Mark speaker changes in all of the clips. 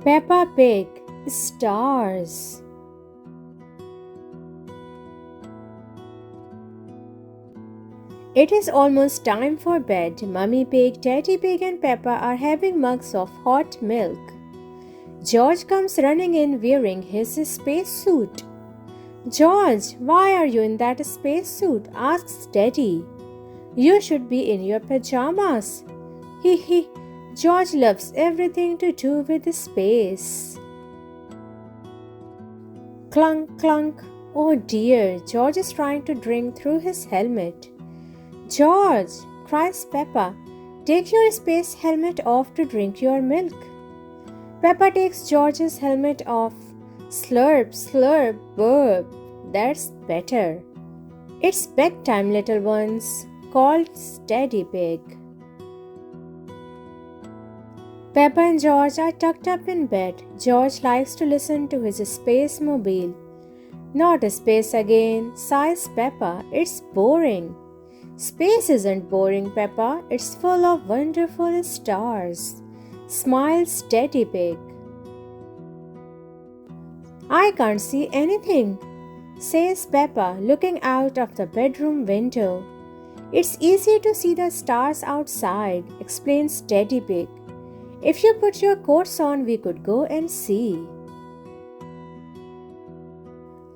Speaker 1: Peppa Pig, stars. It is almost time for bed. Mummy Pig, Daddy Pig and Peppa are having mugs of hot milk. George comes running in wearing his spacesuit. George, why are you in that spacesuit? Asks Daddy. You should be in your pajamas. He. George loves everything to do with space. Clunk, clunk. Oh dear, George is trying to drink through his helmet. George, cries Peppa, take your space helmet off to drink your milk. Peppa takes George's helmet off. Slurp, slurp, burp. That's better. It's bedtime, little ones, called Daddy Pig. Peppa and George are tucked up in bed. George likes to listen to his space mobile. Not space again, sighs Peppa. It's boring. Space isn't boring, Peppa. It's full of wonderful stars. Smiles Daddy Pig. I can't see anything, says Peppa, looking out of the bedroom window. It's easy to see the stars outside, explains Daddy Pig. If you put your coats on, we could go and see.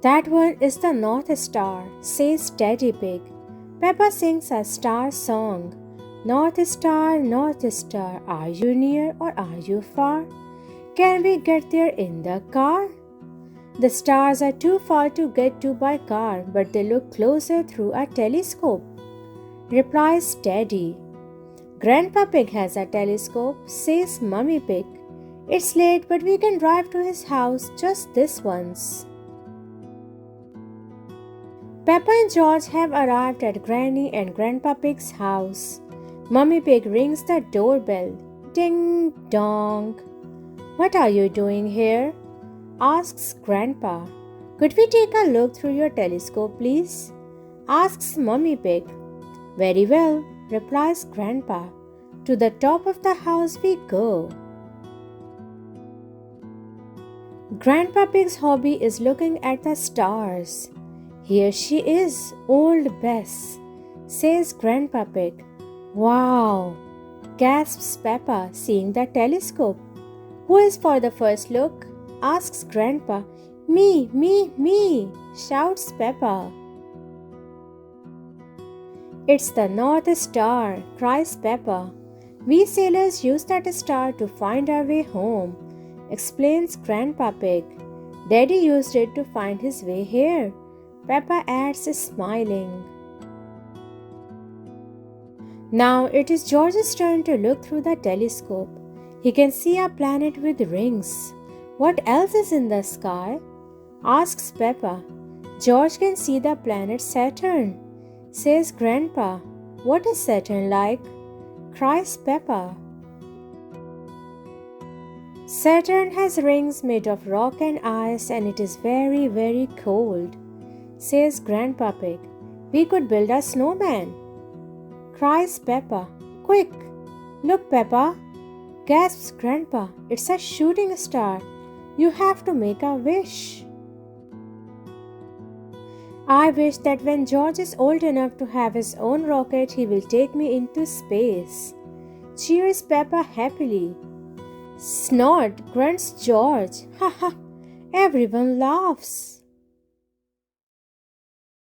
Speaker 1: That one is the North Star, says Daddy Pig. Peppa sings a star song. North Star, are you near or are you far? Can we get there in the car? The stars are too far to get to by car, but they look closer through a telescope, replies Daddy. Grandpa Pig has a telescope, says Mummy Pig. It's late, but we can drive to his house just this once. Peppa and George have arrived at Granny and Grandpa Pig's house. Mummy Pig rings the doorbell. Ding dong. What are you doing here? Asks Grandpa. Could we take a look through your telescope, please? Asks Mummy Pig. Very well, replies Grandpa. To the top of the house we go. Grandpa Pig's hobby is looking at the stars. Here she is, old Bess, says Grandpa Pig. Wow, gasps Peppa, seeing the telescope. Who is for the first look? Asks Grandpa. Me, shouts Peppa. It's the North Star, cries Peppa. We sailors use that star to find our way home, explains Grandpa Pig. Daddy used it to find his way here, Peppa adds, smiling. Now it is George's turn to look through the telescope. He can see a planet with rings. What else is in the sky? Asks Peppa. George can see the planet Saturn, says Grandpa. What is Saturn like? Cries Peppa. Saturn has rings made of rock and ice and it is very, very cold, says Grandpa Pig. We could build a snowman, cries Peppa. Quick, look Peppa, gasps Grandpa. It's a shooting star. You have to make a wish. I wish that when George is old enough to have his own rocket, he will take me into space, cheers Peppa happily. Snort, grunts George. Ha ha, everyone laughs.